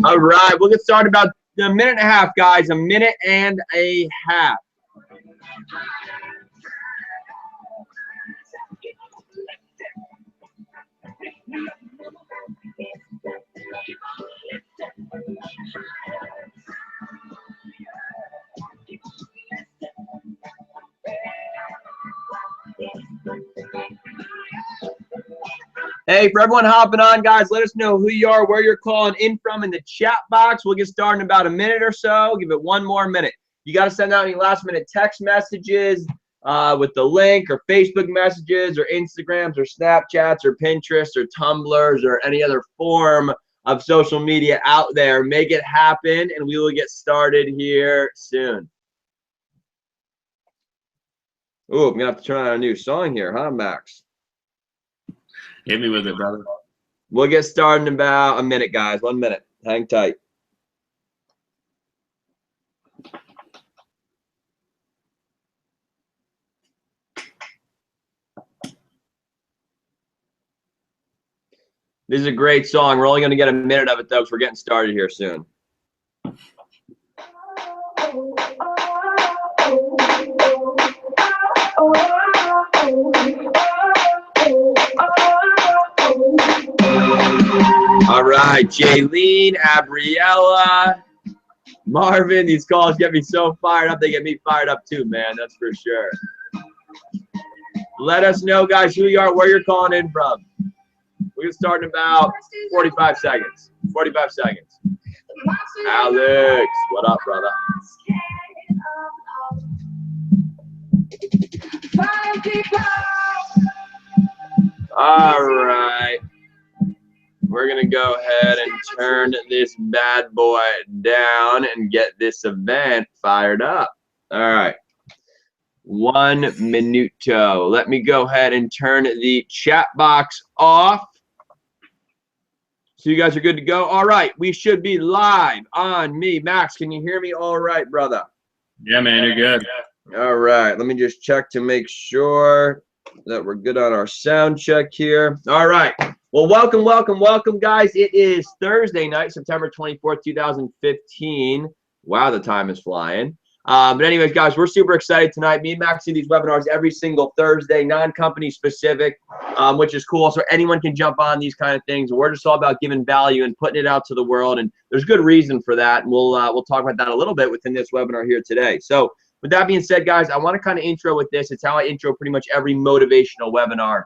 All right, we'll get started about a minute and a half, guys. A minute and a half. Hey, for everyone hopping on, guys, let us know who you are, where you're calling in from in the chat box. We'll get started in about a minute or so. Give it one more minute. You got to send out any last-minute text messages with the link, or Facebook messages, or Instagrams, or Snapchats, or Pinterest, or Tumblrs, or any other form of social media out there. Make it happen, and we will get started here soon. Ooh, I'm going to have to turn on a new song here, huh, Max? Hit me with it, brother. We'll get started in about a minute, guys. 1 minute. Hang tight. This is a great song. We're only going to get a minute of it, though, because we're getting started here soon. All right, Jaylene, Abriella, Marvin, these calls get me so fired up. They get me fired up too, man. That's for sure. Let us know, guys, who you are, where you're calling in from. We're going to start in about 45 seconds. 45 seconds. Alex, what up, brother? All right. We're going to go ahead and turn this bad boy down and get this event fired up. All right. 1 minuto. Let me go ahead and turn the chat box off. So you guys are good to go? All right. We should be live on me. Max, can you hear me all right, brother? Yeah, man, you're good. All right. Let me just check to make sure that we're good on our sound check here. All right. Well, welcome, welcome, welcome, guys. It is Thursday night, September 24th, 2015. Wow, the time is flying. But anyways, guys, we're super excited tonight. Me and Max do these webinars every single Thursday, non-company specific, which is cool. So anyone can jump on these kind of things. We're just all about giving value and putting it out to the world. And there's good reason for that. And we'll talk about that a little bit within this webinar here today. So with that being said, guys, I want to kind of intro with this. It's how I intro pretty much every motivational webinar.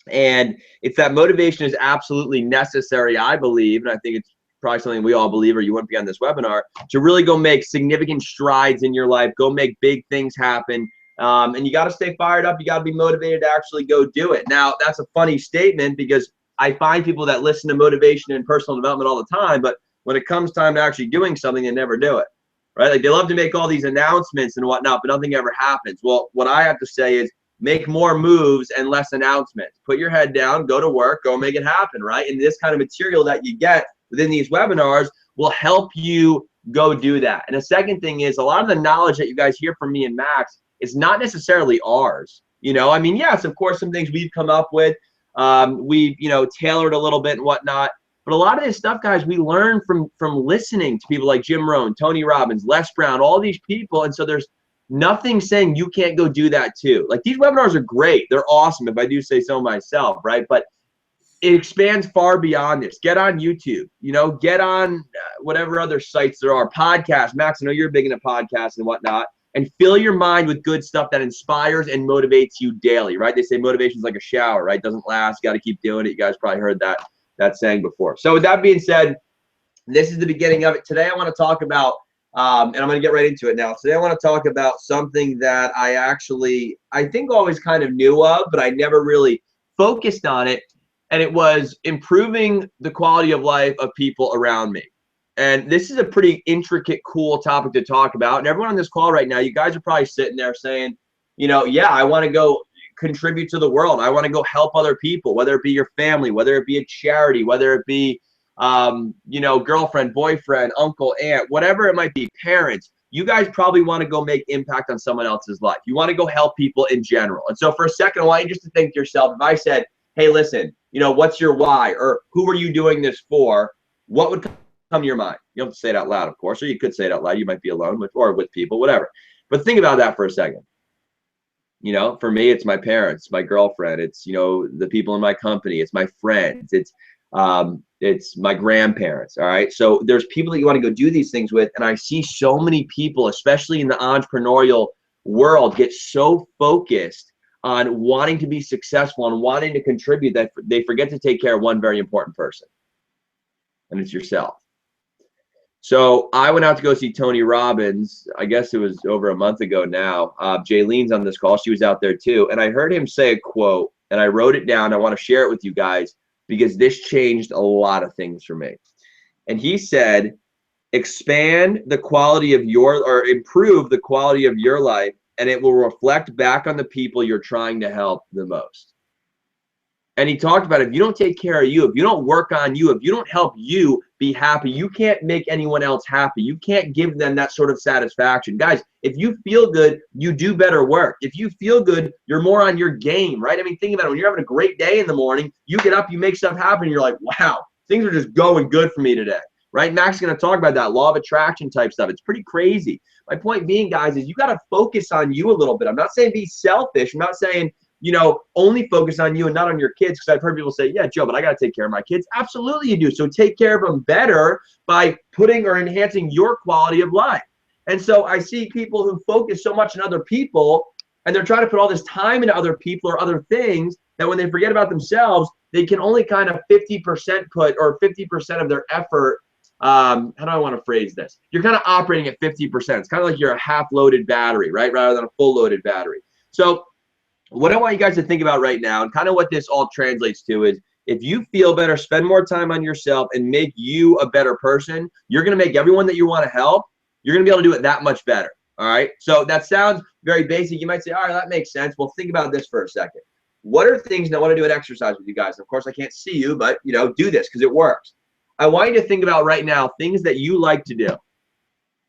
And it's that motivation is absolutely necessary, I believe, and I think it's probably something we all believe, or you wouldn't be on this webinar, to really go make significant strides in your life, go make big things happen. And you got to stay fired up. You got to be motivated to actually go do it. Now, that's a funny statement because I find people that listen to motivation and personal development all the time, but when it comes time to actually doing something, they never do it, right? Like they love to make all these announcements and whatnot, but nothing ever happens. Well, what I have to say is, make more moves and less announcements. Put your head down, go to work, go make it happen, right? And this kind of material that you get within these webinars will help you go do that. And the second thing is, a lot of the knowledge that you guys hear from me and Max is not necessarily ours. You know, I mean, yes, of course, some things we've come up with, we, you know, tailored a little bit and whatnot. But a lot of this stuff, guys, we learn from listening to people like Jim Rohn, Tony Robbins, Les Brown, all these people. And so there's nothing saying you can't go do that too. Like, these webinars are great. They're awesome, if I do say so myself, right? But it expands far beyond this. Get on YouTube, you know, get on whatever other sites there are. Podcasts. Max, I know you're big into podcasts and whatnot. And fill your mind with good stuff that inspires and motivates you daily, right? They say motivation's like a shower, right? Doesn't last. Got to keep doing it. You guys probably heard that saying before. So with that being said, this is the beginning of it. Today I want to talk about and I'm going to get right into it now. Today I want to talk about something that I think always kind of knew of, but I never really focused on it. And it was improving the quality of life of people around me. And this is a pretty intricate, cool topic to talk about. And everyone on this call right now, you guys are probably sitting there saying, you know, yeah, I want to go contribute to the world. I want to go help other people, whether it be your family, whether it be a charity, whether it be you know, girlfriend, boyfriend, uncle, aunt, whatever it might be, parents. You guys probably want to go make impact on someone else's life. You want to go help people in general. And so for a second, I want you just to think to yourself, if I said, hey, listen, you know, what's your why? Or who are you doing this for? What would come to your mind? You don't have to say it out loud, of course, or you could say it out loud. You might be alone with or with people, whatever. But think about that for a second. You know, for me, it's my parents, my girlfriend, it's, you know, the people in my company, it's my friends, it's my grandparents. All right. So there's people that you want to go do these things with. And I see so many people, especially in the entrepreneurial world, get so focused on wanting to be successful and wanting to contribute that they forget to take care of one very important person. And it's yourself. So I went out to go see Tony Robbins. I guess it was over a month ago now. Jaylene's on this call. She was out there too. And I heard him say a quote, and I wrote it down. I want to share it with you guys because this changed a lot of things for me. And he said, expand the quality of or improve the quality of your life, and it will reflect back on the people you're trying to help the most. And he talked about if you don't take care of you, if you don't work on you, if you don't help you be happy, you can't make anyone else happy. You can't give them that sort of satisfaction. Guys, if you feel good, you do better work. If you feel good, you're more on your game, right? I mean, think about it. When you're having a great day in the morning, you get up, you make stuff happen, and you're like, wow, things are just going good for me today, right? Max is going to talk about that law of attraction type stuff. It's pretty crazy. My point being, guys, is you got to focus on you a little bit. I'm not saying be selfish. I'm not saying, you know, only focus on you and not on your kids, because I've heard people say, yeah, Joe, but I got to take care of my kids. Absolutely you do. So take care of them better by putting or enhancing your quality of life. And so I see people who focus so much on other people, and they're trying to put all this time into other people or other things, that when they forget about themselves, they can only kind of 50% put, or 50% of their effort. How do I want to phrase this? You're kind of operating at 50%. It's kind of like you're a half loaded battery, right? Rather than a full loaded battery. So what I want you guys to think about right now, and kind of what this all translates to, is if you feel better, spend more time on yourself and make you a better person, you're going to make everyone that you want to help, you're going to be able to do it that much better. All right. So that sounds very basic. You might say, all right, that makes sense. Well, think about this for a second. What are things that I want to do an exercise with you guys? Of course, I can't see you, but, you know, do this because it works. I want you to think about right now things that you like to do.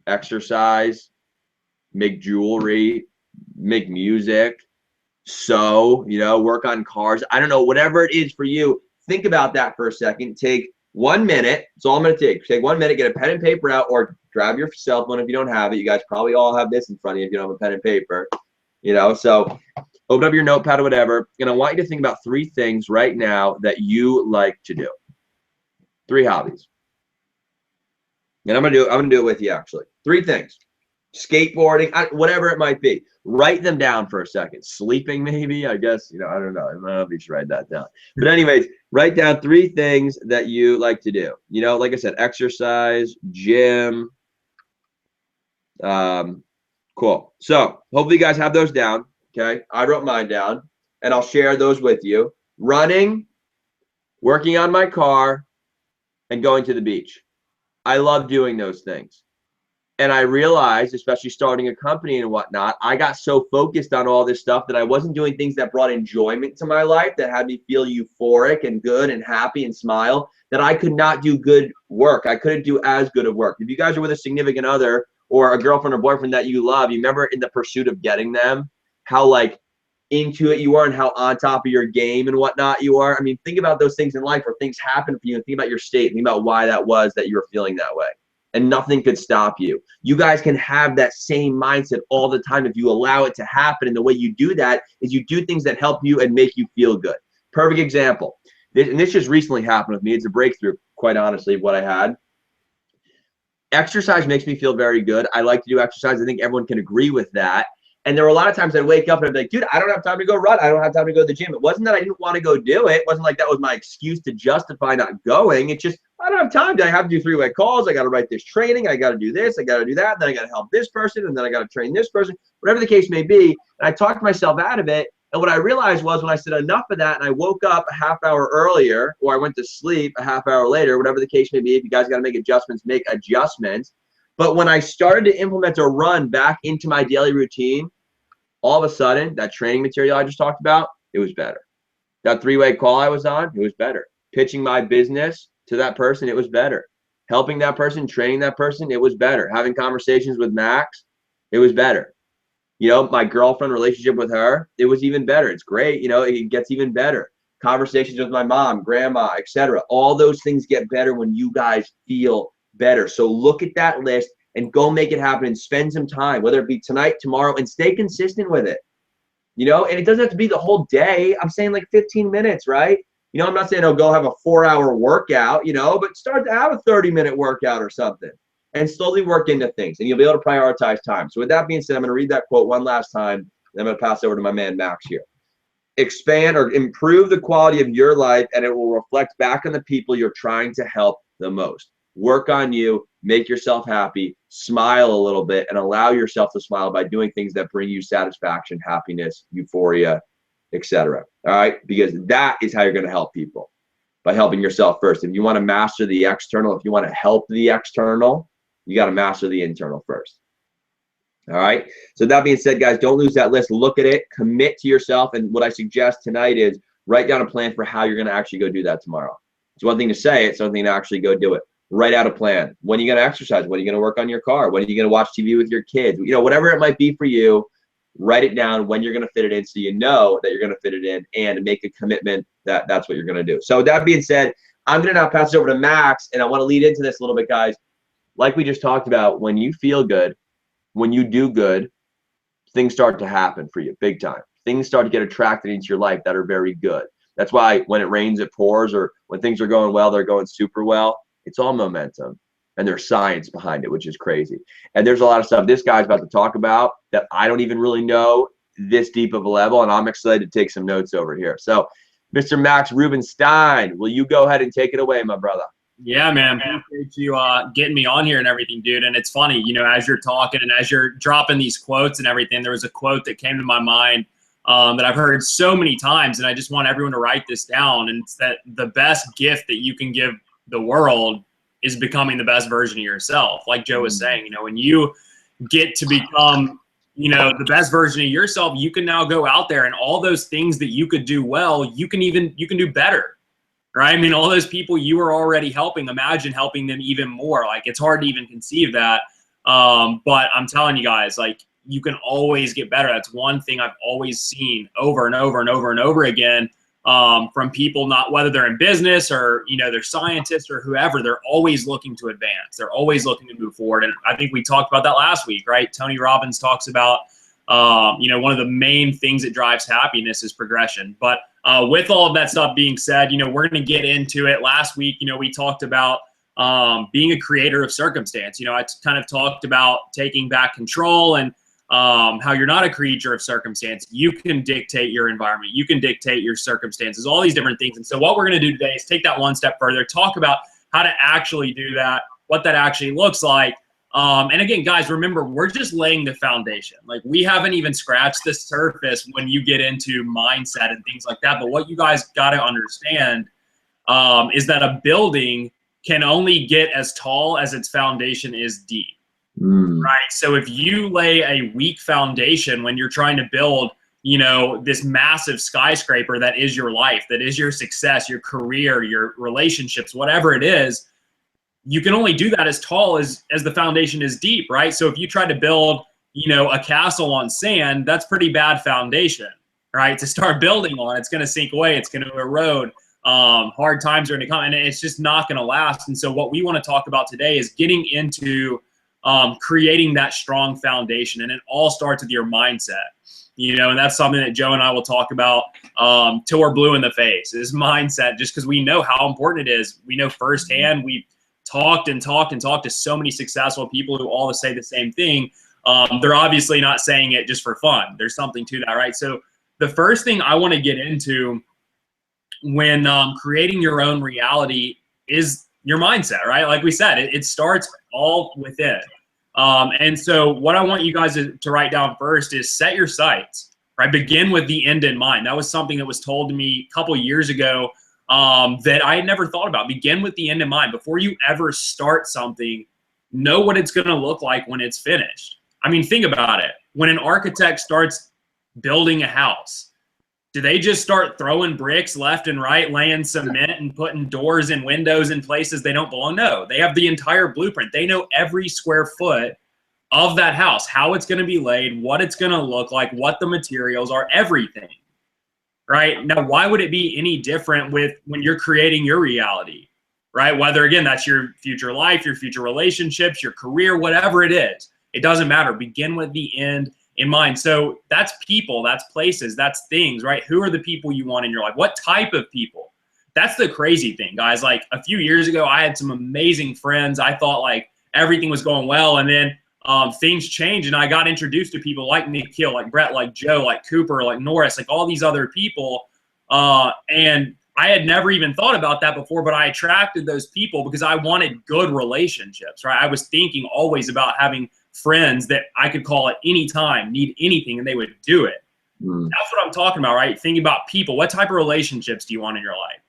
Exercise, make jewelry, make music, sew, you know, work on cars. I don't know, whatever it is for you, think about that for a second. Take 1 minute. That's all I'm going to take. Take 1 minute, get a pen and paper out, or grab your cell phone if you don't have it. You guys probably all have this in front of you if you don't have a pen and paper, you know. So open up your notepad or whatever, and I want you to think about 3 things right now that you like to do. 3 hobbies. And I'm gonna do it with you actually. 3 things. Skateboarding, whatever it might be. Write them down for a second. Sleeping, maybe, I guess, you know, I don't know. I don't know if you should write that down. But anyways, write down 3 things that you like to do. You know, like I said, exercise, gym. Cool. So hopefully you guys have those down. Okay. I wrote mine down and I'll share those with you. Running, working on my car, and going to the beach. I love doing those things. And I realized, especially starting a company and whatnot, I got so focused on all this stuff that I wasn't doing things that brought enjoyment to my life, that had me feel euphoric and good and happy and smile, that I could not do good work. I couldn't do as good of work. If you guys are with a significant other or a girlfriend or boyfriend that you love, you remember in the pursuit of getting them, how like into it you are and how on top of your game and whatnot you are. I mean, think about those things in life where things happen for you, and think about your state, think about why that was that you were feeling that way. And nothing could stop you. You guys can have that same mindset all the time if you allow it to happen. And the way you do that is you do things that help you and make you feel good. Perfect example. And this just recently happened with me. It's a breakthrough, quite honestly, of what I had. Exercise makes me feel very good. I like to do exercise. I think everyone can agree with that. And there were a lot of times I'd wake up and I'd be like, dude, I don't have time to go run. I don't have time to go to the gym. It wasn't that I didn't want to go do it. It wasn't like that was my excuse to justify not going. It's just, I don't have time. I have to do 3-way calls. I got to write this training. I got to do this. I got to do that. Then I got to help this person. And then I got to train this person, whatever the case may be. And I talked myself out of it. And what I realized was when I said enough of that, and I woke up a half hour earlier, or I went to sleep a half hour later, whatever the case may be, if you guys got to make adjustments, make adjustments. But when I started to implement a run back into my daily routine, all of a sudden, that training material I just talked about, it was better. That 3-way call I was on, it was better. Pitching my business to that person, it was better. Helping that person, training that person, it was better. Having conversations with Max, it was better. You know, my girlfriend relationship with her, it was even better. It's great. You know, it gets even better. conversations with my mom, grandma, etc. All those things get better when you guys feel better. So look at that list and go make it happen and spend some time, whether it be tonight, tomorrow, and stay consistent with it. You know, and it doesn't have to be the whole day. I'm saying like 15 minutes, right? You know, I'm not saying, oh, go have a 4-hour workout, you know, but start to have a 30-minute workout or something and slowly work into things, and you'll be able to prioritize time. So with that being said, I'm going to read that quote one last time, and I'm going to pass it over to my man, Max, here. Expand or improve the quality of your life, and it will reflect back on the people you're trying to help the most. Work on you, make yourself happy, smile a little bit, and allow yourself to smile by doing things that bring you satisfaction, happiness, euphoria, etc. All right, because that is how you're going to help people, by helping yourself first. If you want to master the external, if you want to help the external, you got to master the internal first. All right, so that being said, guys, don't lose that list. Look at it, commit to yourself, and what I suggest tonight is write down a plan for how you're going to actually go do that tomorrow. It's one thing to say it, it's something to actually go do it. Write out a plan. When are you going to exercise? When are you going to work on your car? When are you going to watch TV with your kids? You know, whatever it might be for you, write it down when you're going to fit it in, so you know that you're going to fit it in, and make a commitment that that's what you're going to do. So that being said, I'm going to now pass it over to Max, and I want to lead into this a little bit, guys. Like we just talked about, when you feel good, when you do good, things start to happen for you big time. Things start to get attracted into your life that are very good. That's why when it rains, it pours, or when things are going well, they're going super well. It's all momentum, and there's science behind it, which is crazy. And there's a lot of stuff this guy's about to talk about that I don't even really know this deep of a level, and I'm excited to take some notes over here. So, Mr. Max Rubenstein, will you go ahead and take it away, my brother? Yeah, man. Appreciate you getting me on here and everything, dude. And it's funny, you know, as you're talking and as you're dropping these quotes and everything, there was a quote that came to my mind that I've heard so many times, and I just want everyone to write this down. And it's that the best gift that you can give the world is becoming the best version of yourself. Like Joe was saying, you know, when you get to become, you know, the best version of yourself, you can now go out there and all those things that you could do well, you can do better. Right? I mean, all those people you were already helping, imagine helping them even more. Like, it's hard to even conceive that. But I'm telling you guys, like, you can always get better. That's one thing I've always seen over and over and over and over again from people, not whether they're in business or, you know, they're scientists or whoever, they're always looking to advance. They're always looking to move forward. And I think we talked about that last week, right? Tony Robbins talks about, you know, one of the main things that drives happiness is progression. But with all of that stuff being said, you know, we're going to get into it. Last week, you know, we talked about being a creator of circumstance. You know, I kind of talked about taking back control and how you're not a creature of circumstance. You can dictate your environment. You can dictate your circumstances, all these different things. And so what we're going to do today is take that one step further, talk about how to actually do that, what that actually looks like. And again, guys, remember, we're just laying the foundation. Like, we haven't even scratched the surface when you get into mindset and things like that. But what you guys got to understand is that a building can only get as tall as its foundation is deep. Right? So if you lay a weak foundation when you're trying to build, you know, this massive skyscraper that is your life, that is your success, your career, your relationships, whatever it is, you can only do that as tall as the foundation is deep, right? So if you try to build, you know, a castle on sand, that's pretty bad foundation, right? To start building on, it's going to sink away. It's going to erode. Hard times are going to come, and it's just not going to last. And so what we want to talk about today is getting into creating that strong foundation, and it all starts with your mindset. You know, and that's something that Joe and I will talk about till we're blue in the face, is mindset, just because we know how important it is. We know firsthand. We've talked and talked and talked to so many successful people who all say the same thing. They're obviously not saying it just for fun. There's something to that, right? So the first thing I want to get into when creating your own reality is your mindset, right? Like we said, it starts all within. And so what I want you guys to write down first is set your sights, right? Begin with the end in mind. That was something that was told to me a couple years ago that I had never thought about. Begin with the end in mind. Before you ever start something, know what it's going to look like when it's finished. I mean, think about it. When an architect starts building a house, do they just start throwing bricks left and right, laying cement and putting doors and windows in places they don't belong? No, they have the entire blueprint. They know every square foot of that house, how it's going to be laid, what it's going to look like, what the materials are, everything. right? Now, why would it be any different with when you're creating your reality, right? Whether, again, that's your future life, your future relationships, your career, whatever it is, it doesn't matter. Begin with the end in mind. So that's people, that's places, that's things, right? Who are the people you want in your life? What type of people? That's the crazy thing, guys. Like a few years ago, I had some amazing friends. I thought like everything was going well. And then things changed and I got introduced to people like Nikhil, like Brett, like Joe, like Cooper, like Norris, like all these other people. And I had never even thought about that before, but I attracted those people because I wanted good relationships, right? I was thinking always about having friends that I could call at any time, need anything, and they would do it. That's what I'm talking about, right? Thinking about people. What type of relationships do you want in your life?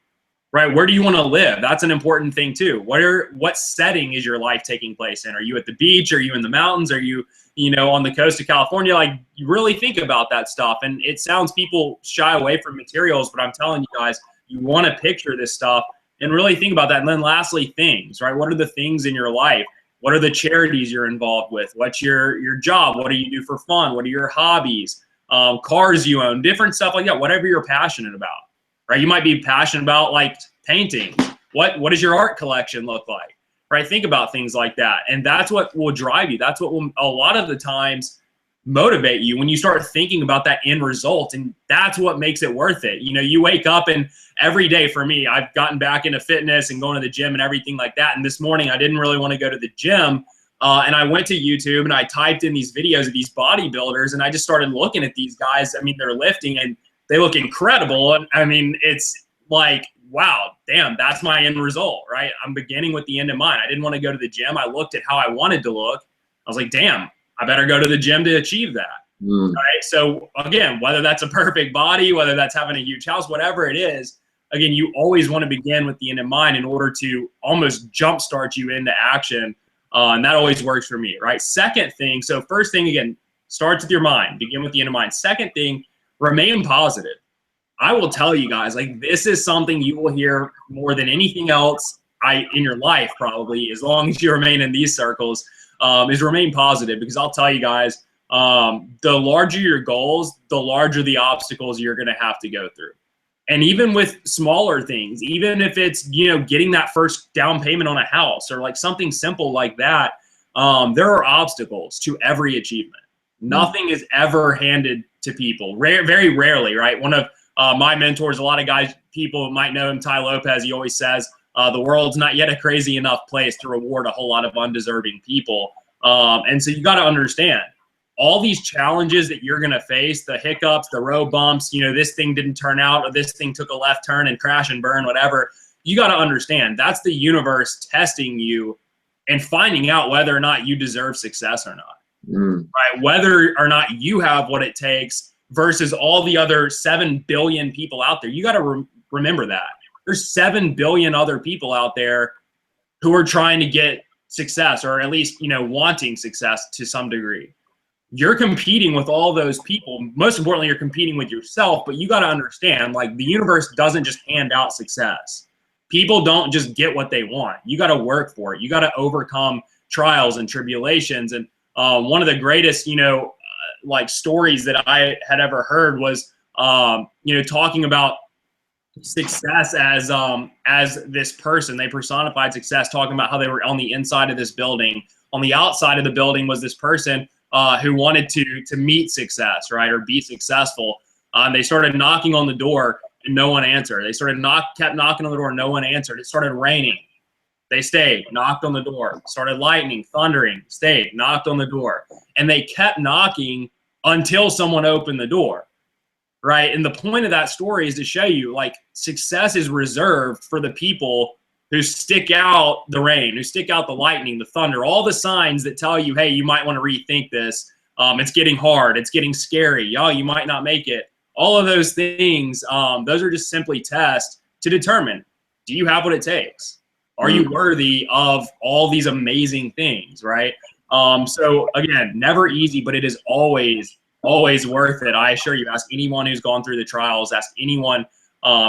Right? Where do you want to live? That's an important thing too. What setting is your life taking place in? Are you at the beach? Are you in the mountains? Are you, on the coast of California? Like, you really think about that stuff. And it sounds people shy away from materials, but I'm telling you guys, you want to picture this stuff and really think about that. And then lastly, things, right? What are the things in your life? What are the charities you're involved with? What's your job? What do you do for fun? What are your hobbies? Cars you own, different stuff like that, whatever you're passionate about. Right? You might be passionate about like painting. What does your art collection look like? Right? Think about things like that. And that's what will drive you. That's what will a lot of the times motivate you when you start thinking about that end result. And that's what makes it worth it. You wake up and every day for me, I've gotten back into fitness and going to the gym and everything like that. And this morning I didn't really want to go to the gym. And I went to YouTube and I typed in these videos of these bodybuilders and I just started looking at these guys. I mean, they're lifting and they look incredible. And I mean, it's like, wow, damn, that's my end result, right? I'm beginning with the end in mind. I didn't want to go to the gym. I looked at how I wanted to look. I was like, damn, I better go to the gym to achieve that. Right? So again, whether that's a perfect body, whether that's having a huge house, whatever it is, again, you always want to begin with the end in mind in order to almost jumpstart you into action. And that always works for me, right? Second thing, so first thing, again, starts with your mind. Begin with the end in mind. Second thing, remain positive. I will tell you guys, like, this is something you will hear more than anything else in your life, probably, as long as you remain in these circles, is remain positive. Because I'll tell you guys, the larger your goals, the larger the obstacles you're going to have to go through. And even with smaller things, even if it's, getting that first down payment on a house or like something simple like that, there are obstacles to every achievement. Nothing is ever handed to people. Very rarely, right? One of my mentors, a lot of guys, people might know him, Tai Lopez, he always says, the world's not yet a crazy enough place to reward a whole lot of undeserving people. And so you got to understand, all these challenges that you're going to face, the hiccups, the road bumps, this thing didn't turn out, or this thing took a left turn and crash and burn, whatever, you got to understand that's the universe testing you and finding out whether or not you deserve success or not. Right? Whether or not you have what it takes versus all the other 7 billion people out there. You got to remember that. There's 7 billion other people out there who are trying to get success, or at least, wanting success to some degree. You're competing with all those people. Most importantly, you're competing with yourself, but you got to understand, like, the universe doesn't just hand out success. People don't just get what they want. You got to work for it. You got to overcome trials and tribulations. And one of the greatest, like stories that I had ever heard was, talking about success as this person. They personified success, talking about how they were on the inside of this building. On the outside of the building was this person who wanted to meet success, right, or be successful. They started knocking on the door and no one answered. They kept knocking on the door, no one answered. It started raining. They stayed, knocked on the door. Started lightning, thundering, stayed, knocked on the door. And they kept knocking until someone opened the door, right? And the point of that story is to show you, like, success is reserved for the people who stick out the rain, who stick out the lightning, the thunder, all the signs that tell you, hey, you might want to rethink this. It's getting hard. It's getting scary. Y'all, you might not make it. All of those things, those are just simply tests to determine, do you have what it takes? Are you worthy of all these amazing things, right? So again, never easy, but it is always worth it. I assure you, ask anyone who's gone through the trials, ask anyone,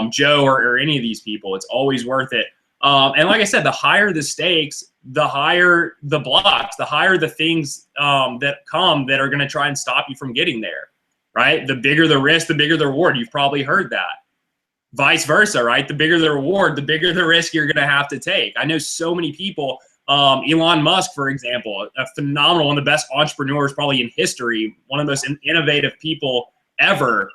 Joe or any of these people, it's always worth it. And like I said, the higher the stakes, the higher the blocks, the higher the things that come that are going to try and stop you from getting there, right? The bigger the risk, the bigger the reward. You've probably heard that. Vice versa, right? The bigger the reward, the bigger the risk you're going to have to take. I know so many people, Elon Musk, for example, a phenomenal, one of the best entrepreneurs probably in history, one of the most innovative people ever.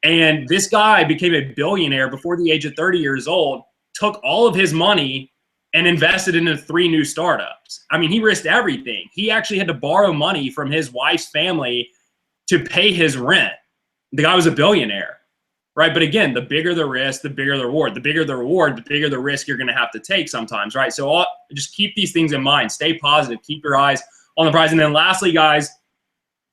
And this guy became a billionaire before the age of 30 years old, took all of his money and invested into 3 new startups. I mean, he risked everything. He actually had to borrow money from his wife's family to pay his rent. The guy was a billionaire. Right. But again, the bigger the risk, the bigger the reward. The bigger the reward, the bigger the risk you're going to have to take sometimes. Right. So just keep these things in mind. Stay positive. Keep your eyes on the prize. And then lastly, guys,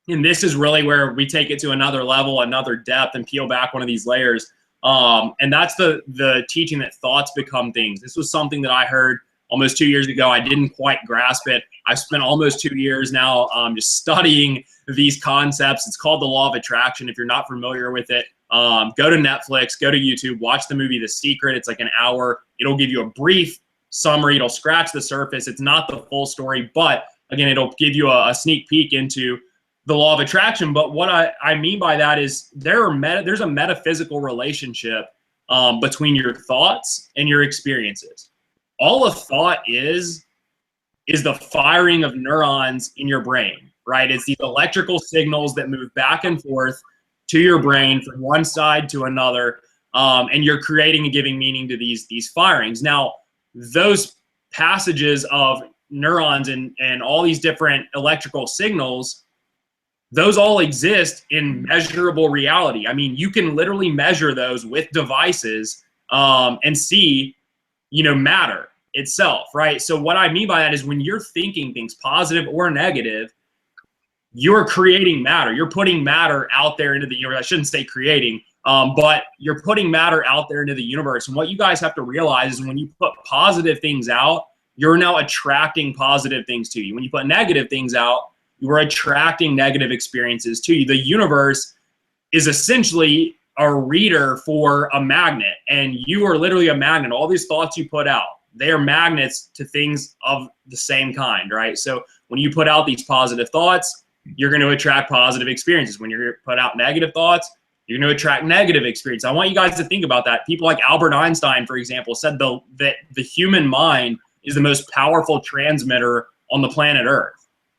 and this is really where we take it to another level, another depth, and peel back one of these layers. And that's the teaching that thoughts become things. This was something that I heard almost 2 years ago. I didn't quite grasp it. I've spent almost 2 years now just studying these concepts. It's called the law of attraction. If you're not familiar with it, go to Netflix, go to YouTube, watch the movie The Secret. It's like an hour. It'll give you a brief summary. It'll scratch the surface. It's not the full story, but again, it'll give you a sneak peek into the law of attraction. But what I mean by that is there's a metaphysical relationship between your thoughts and your experiences. All a thought is the firing of neurons in your brain, right? It's these electrical signals that move back and forth to your brain from one side to another, and you're creating and giving meaning to these firings. Now, those passages of neurons and all these different electrical signals, those all exist in measurable reality. I mean, you can literally measure those with devices and see, matter itself, right? So what I mean by that is when you're thinking things positive or negative, you're creating matter. You're putting matter out there into the universe. I shouldn't say creating, but you're putting matter out there into the universe. And what you guys have to realize is when you put positive things out, you're now attracting positive things to you. When you put negative things out, you're attracting negative experiences to you. The universe is essentially a reader for a magnet, and you are literally a magnet. All these thoughts you put out, they are magnets to things of the same kind, right? So when you put out these positive thoughts, you're going to attract positive experiences. When you put out negative thoughts, you're going to attract negative experience. I want you guys to think about that. People like Albert Einstein, for example, said that the human mind is the most powerful transmitter on the planet Earth.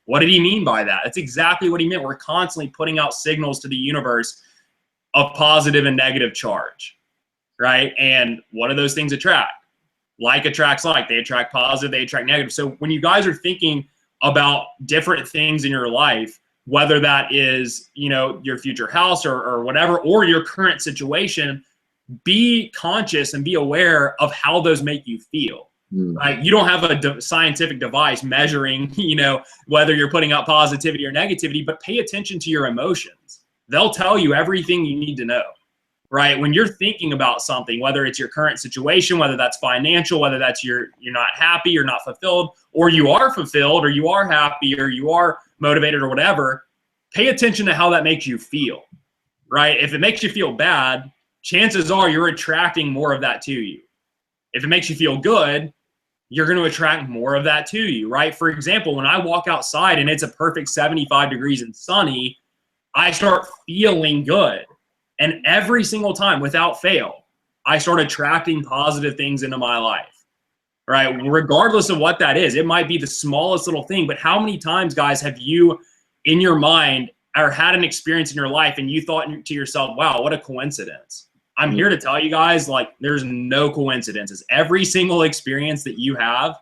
What did he mean by that? That's exactly what he meant. We're constantly putting out signals to the universe of positive and negative charge, right? And what do those things attract? Like attracts like. They attract positive, they attract negative. So when you guys are thinking about different things in your life, whether that is, your future house or whatever, or your current situation, be conscious and be aware of how those make you feel. Right? You don't have a scientific device measuring, whether you're putting out positivity or negativity, but pay attention to your emotions. They'll tell you everything you need to know. Right? When you're thinking about something, whether it's your current situation, whether that's financial, whether that's you're not happy, you're not fulfilled, or you are fulfilled, or you are happy, or you are motivated, or whatever, pay attention to how that makes you feel. Right? If it makes you feel bad, chances are you're attracting more of that to you. If it makes you feel good, you're going to attract more of that to you. Right? For example, when I walk outside and it's a perfect 75 degrees and sunny, I start feeling good. And every single time, without fail, I start attracting positive things into my life, right? Regardless of what that is. It might be the smallest little thing, but how many times, guys, have you in your mind or had an experience in your life and you thought to yourself, wow, what a coincidence. I'm here to tell you guys, there's no coincidences. Every single experience that you have,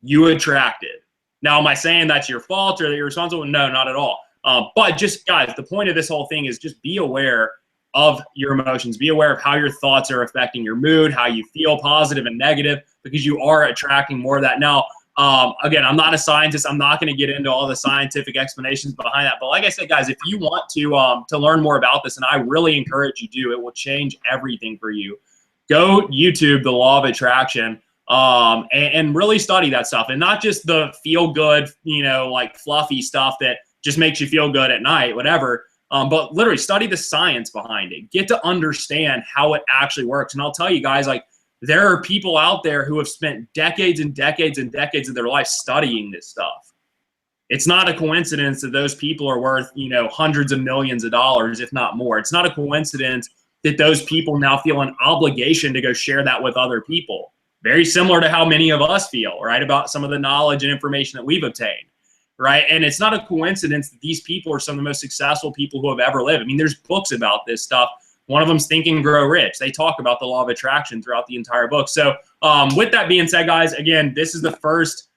you attracted. Now, am I saying that's your fault or that you're responsible? No, not at all. But just, guys, the point of this whole thing is just be aware of your emotions. Be aware of how your thoughts are affecting your mood, how you feel, positive and negative, because you are attracting more of that. Now, again, I'm not a scientist. I'm not going to get into all the scientific explanations behind that. But like I said, guys, if you want to learn more about this, and I really encourage you to, it will change everything for you. Go YouTube, the law of attraction, and really study that stuff. And not just the feel good, fluffy stuff that just makes you feel good at night, whatever. But literally study the science behind it. Get to understand how it actually works. And I'll tell you guys, there are people out there who have spent decades and decades and decades of their life studying this stuff. It's not a coincidence that those people are worth, you know, hundreds of millions of dollars, if not more. It's not a coincidence that those people now feel an obligation to go share that with other people. Very similar to how many of us feel, right, about some of the knowledge and information that we've obtained, right? And it's not a coincidence that these people are some of the most successful people who have ever lived. I mean, there's books about this stuff. One of them's Think and Grow Rich. They talk about the law of attraction throughout the entire book. So with that being said, guys, again, this is the first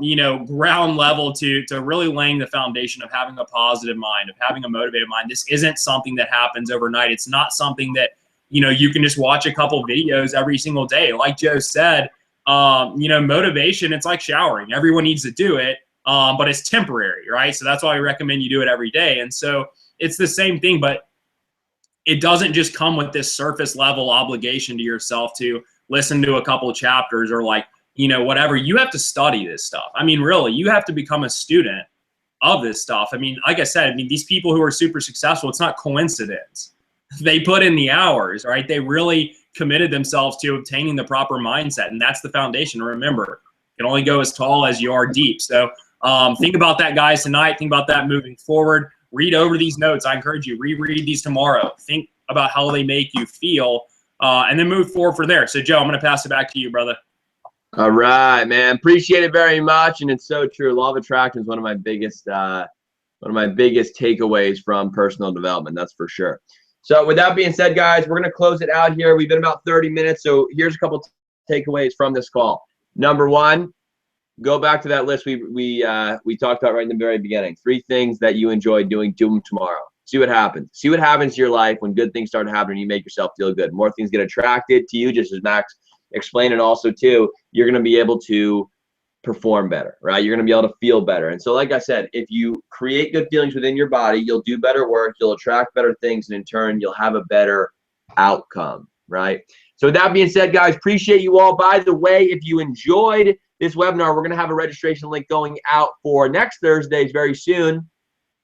you know, ground level to really laying the foundation of having a positive mind, of having a motivated mind. This isn't something that happens overnight. It's not something that, you know, you can just watch a couple videos every single day. Like Joe said, you know, motivation, it's like showering. Everyone needs to do it, but it's temporary, right? So that's why I recommend you do it every day. And so it's the same thing, but it doesn't just come with this surface level obligation to yourself to listen to a couple chapters or like, you know, whatever. You have to study this stuff. I mean, really, you have to become a student of this stuff. I mean, like I said, I mean, these people who are super successful, it's not coincidence. They put in the hours, right? They really committed themselves to obtaining the proper mindset. And that's the foundation. Remember, you can only go as tall as you are deep. So think about that, guys, tonight. Think about that moving forward. Read over these notes. I encourage you, reread these tomorrow. Think about how they make you feel, and then move forward from there. So, Joe, I'm going to pass it back to you, brother. All right, man. Appreciate it very much, and it's so true. Law of attraction is one of my biggest takeaways from personal development. That's for sure. So, with that being said, guys, we're gonna close it out here. We've been about 30 minutes, so here's a couple takeaways from this call. Number one, go back to that list we talked about right in the very beginning. 3 things that you enjoy doing. Do them tomorrow. See what happens. See what happens to your life when good things start happening. You make yourself feel good. More things get attracted to you, just as Max explained. And also too, you're going to be able to perform better, right? You're going to be able to feel better. And so, like I said, if you create good feelings within your body, you'll do better work, you'll attract better things, and in turn, you'll have a better outcome, right? So with that being said, guys, appreciate you all. By the way, if you enjoyed this webinar, we're going to have a registration link going out for next Thursdays very soon.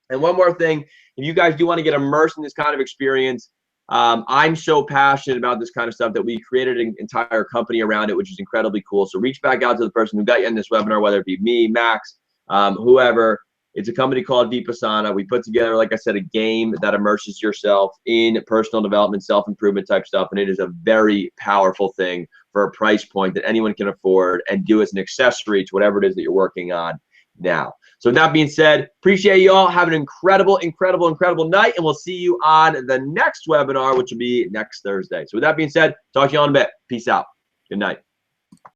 And one more thing, if you guys do want to get immersed in this kind of experience, I'm so passionate about this kind of stuff that we created an entire company around it, which is incredibly cool. So reach back out to the person who got you in this webinar, whether it be me, Max, whoever. It's a company called Vipassana. We put together, like I said, a game that immerses yourself in personal development, self-improvement type stuff. And it is a very powerful thing for a price point that anyone can afford and do as an accessory to whatever it is that you're working on now. So with that being said, appreciate you all. Have an incredible, incredible, incredible night. And we'll see you on the next webinar, which will be next Thursday. So with that being said, talk to you all in a bit. Peace out. Good night.